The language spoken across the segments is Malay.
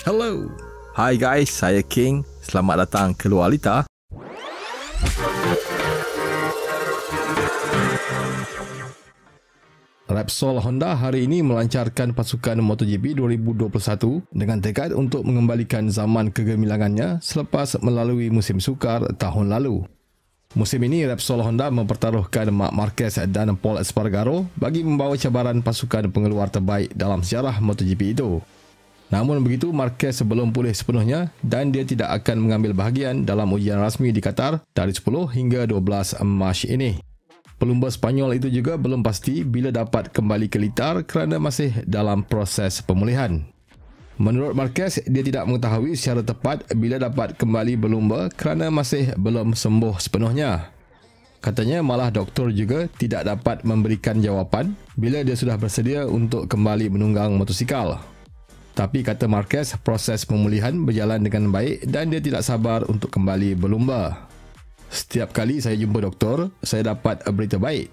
Hello. Hai guys, saya King. Selamat datang ke Luar Lita. Repsol Honda hari ini melancarkan pasukan MotoGP 2021 dengan tekad untuk mengembalikan zaman kegemilangannya selepas melalui musim sukar tahun lalu. Musim ini, Repsol Honda mempertaruhkan Marc Marquez dan Pol Espargaro bagi membawa cabaran pasukan pengeluar terbaik dalam sejarah MotoGP itu. Namun begitu, Marquez belum pulih sepenuhnya dan dia tidak akan mengambil bahagian dalam ujian rasmi di Qatar dari 10 hingga 12 Mac ini. Pelumba Spanyol itu juga belum pasti bila dapat kembali ke litar kerana masih dalam proses pemulihan. Menurut Marquez, dia tidak mengetahui secara tepat bila dapat kembali berlumba kerana masih belum sembuh sepenuhnya. Katanya malah doktor juga tidak dapat memberikan jawapan bila dia sudah bersedia untuk kembali menunggang motosikal. Tapi kata Marquez, proses pemulihan berjalan dengan baik dan dia tidak sabar untuk kembali berlumba. Setiap kali saya jumpa doktor, saya dapat berita baik.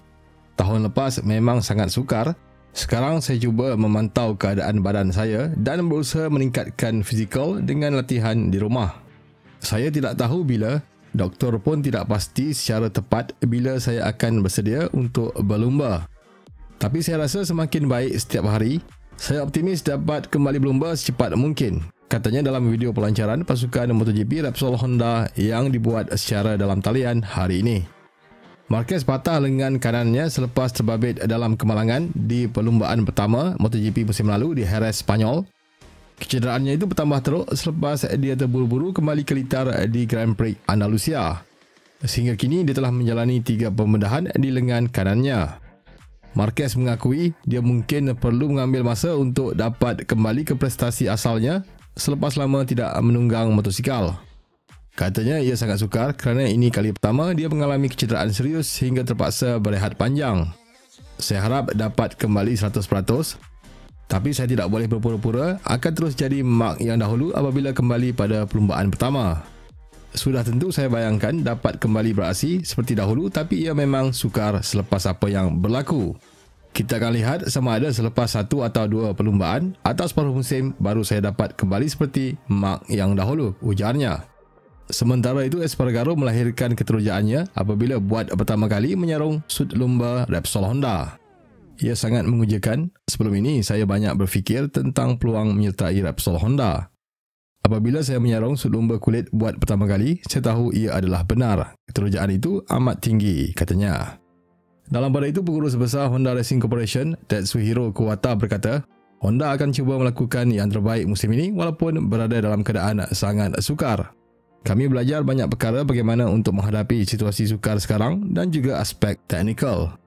Tahun lepas memang sangat sukar. Sekarang saya cuba memantau keadaan badan saya dan berusaha meningkatkan fizikal dengan latihan di rumah. Saya tidak tahu bila, doktor pun tidak pasti secara tepat bila saya akan bersedia untuk berlumba. Tapi saya rasa semakin baik setiap hari. Saya optimis dapat kembali berlumba secepat mungkin, katanya dalam video pelancaran pasukan MotoGP Repsol Honda yang dibuat secara dalam talian hari ini. Marquez patah lengan kanannya selepas terbabit dalam kemalangan di perlumbaan pertama MotoGP musim lalu di Jerez, Spanyol. Kecederaannya itu bertambah teruk selepas dia terburu-buru kembali ke litar di Grand Prix Andalusia. Sehingga kini dia telah menjalani 3 pembedahan di lengan kanannya. Marquez mengakui dia mungkin perlu mengambil masa untuk dapat kembali ke prestasi asalnya selepas lama tidak menunggang motosikal. Katanya ia sangat sukar kerana ini kali pertama dia mengalami kecederaan serius hingga terpaksa berehat panjang. Saya harap dapat kembali 100%, tapi saya tidak boleh berpura-pura akan terus jadi Marc yang dahulu apabila kembali pada perlumbaan pertama. Sudah tentu saya bayangkan dapat kembali beraksi seperti dahulu, tapi ia memang sukar selepas apa yang berlaku. Kita akan lihat sama ada selepas 1 atau 2 perlumbaan atau separuh musim baru saya dapat kembali seperti Marc yang dahulu, ujarnya. Sementara itu, Espargaro melahirkan keterujaannya apabila buat pertama kali menyarung sut lumba Repsol Honda. Ia sangat mengujakan. Sebelum ini, saya banyak berfikir tentang peluang menyertai Repsol Honda. Apabila saya menyarung sut lumba kulit buat pertama kali, saya tahu ia adalah benar. Keterujaan itu amat tinggi, katanya. Dalam pada itu, pengurus besar Honda Racing Corporation, Tetsuhiro Kuwata berkata, Honda akan cuba melakukan yang terbaik musim ini walaupun berada dalam keadaan sangat sukar. Kami belajar banyak perkara bagaimana untuk menghadapi situasi sukar sekarang dan juga aspek teknikal.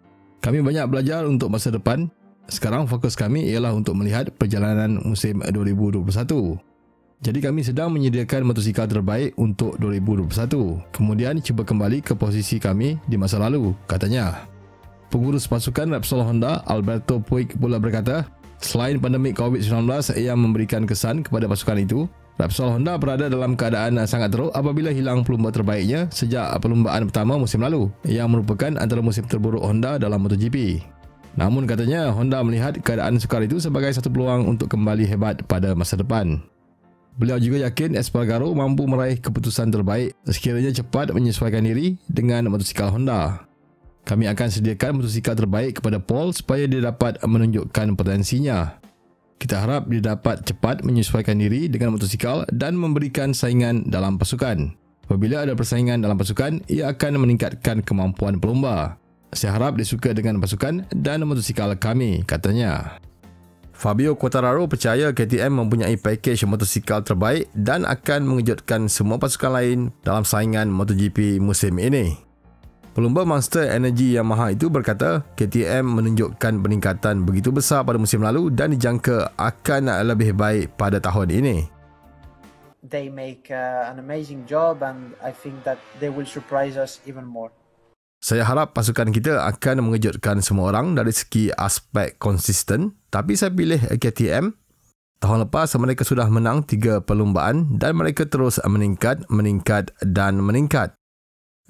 Kami banyak belajar untuk masa depan. Sekarang fokus kami ialah untuk melihat perjalanan musim 2021. Jadi kami sedang menyediakan motosikal terbaik untuk 2021. Kemudian cuba kembali ke posisi kami di masa lalu, katanya. Pengurus pasukan Repsol Honda, Alberto Puig pula berkata, selain pandemik COVID-19 yang memberikan kesan kepada pasukan itu, Repsol Honda berada dalam keadaan sangat teruk apabila hilang pelumba terbaiknya sejak perlumbaan pertama musim lalu yang merupakan antara musim terburuk Honda dalam MotoGP. Namun katanya Honda melihat keadaan sukar itu sebagai satu peluang untuk kembali hebat pada masa depan. Beliau juga yakin Espargaro mampu meraih keputusan terbaik sekiranya cepat menyesuaikan diri dengan motosikal Honda. Kami akan sediakan motosikal terbaik kepada Pol supaya dia dapat menunjukkan potensinya. Kita harap dia dapat cepat menyesuaikan diri dengan motosikal dan memberikan saingan dalam pasukan. Apabila ada persaingan dalam pasukan, ia akan meningkatkan kemampuan pelumba. Saya harap dia suka dengan pasukan dan motosikal kami, katanya. Fabio Quartararo percaya KTM mempunyai pakej motosikal terbaik dan akan mengejutkan semua pasukan lain dalam saingan MotoGP musim ini. Pelumba Monster Energy Yamaha itu berkata KTM menunjukkan peningkatan begitu besar pada musim lalu dan dijangka akan lebih baik pada tahun ini. They make an amazing job and I think that they will surprise us even more. Saya harap pasukan kita akan mengejutkan semua orang dari segi aspek konsisten, tapi saya pilih KTM. Tahun lepas mereka sudah menang 3 perlumbaan dan mereka terus meningkat.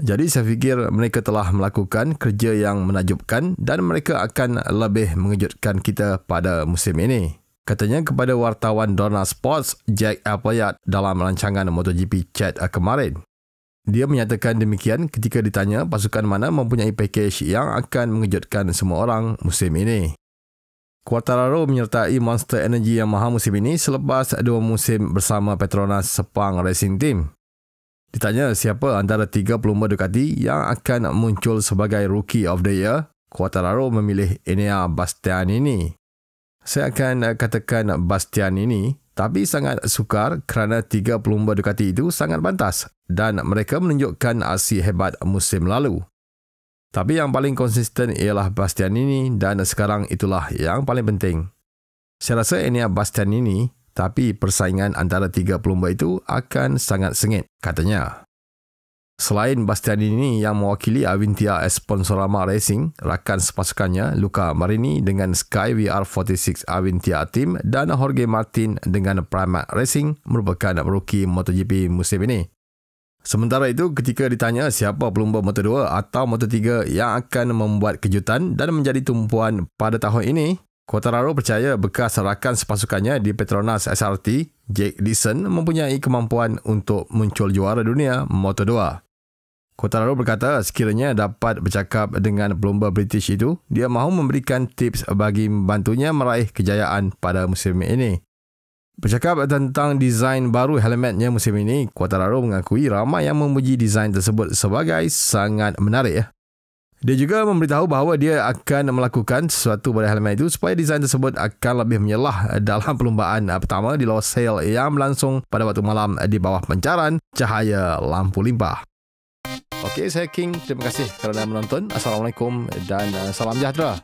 Jadi saya fikir mereka telah melakukan kerja yang menakjubkan dan mereka akan lebih mengejutkan kita pada musim ini, Katanya kepada wartawan Dorna Sports, Jack Appleyard dalam rancangan MotoGP Chat kemarin. Dia menyatakan demikian ketika ditanya pasukan mana mempunyai pakej yang akan mengejutkan semua orang musim ini. Quartararo menyertai Monster Energy Yamaha musim ini selepas 2 musim bersama Petronas Sepang Racing Team. Ditanya siapa antara 3 pelumba Ducati yang akan muncul sebagai Rookie of the Year, Quartararo memilih Enea Bastianini. Saya akan katakan Bastianini, tapi sangat sukar kerana 3 pelumba Ducati itu sangat pantas dan mereka menunjukkan aksi hebat musim lalu. Tapi yang paling konsisten ialah Bastianini dan sekarang itulah yang paling penting. Saya rasa Enea Bastianini, tapi persaingan antara 3 pelumba itu akan sangat sengit, katanya. Selain Bastianini yang mewakili Avintia Sponsorama Racing, rakan sepasukannya Luca Marini dengan Sky VR46 Avintia Team dan Jorge Martin dengan Pramac Racing merupakan rookie MotoGP musim ini. Sementara itu, ketika ditanya siapa pelumba Moto2 atau Moto3 yang akan membuat kejutan dan menjadi tumpuan pada tahun ini, Quartararo percaya bekas rakan sepasukannya di Petronas SRT, Jake Dixon, mempunyai kemampuan untuk muncul juara dunia Moto2. Quartararo berkata sekiranya dapat bercakap dengan pelumba British itu, dia mahu memberikan tips bagi membantunya meraih kejayaan pada musim ini. Bercakap tentang desain baru helmetnya musim ini, Quartararo mengakui ramai yang memuji desain tersebut sebagai sangat menarik. Dia juga memberitahu bahawa dia akan melakukan sesuatu pada helmet itu supaya desain tersebut akan lebih menyelah dalam perlumbaan pertama di Losail yang berlangsung pada waktu malam di bawah pancaran cahaya lampu limpah. Okey, saya King. Terima kasih kerana menonton. Assalamualaikum dan salam sejahtera.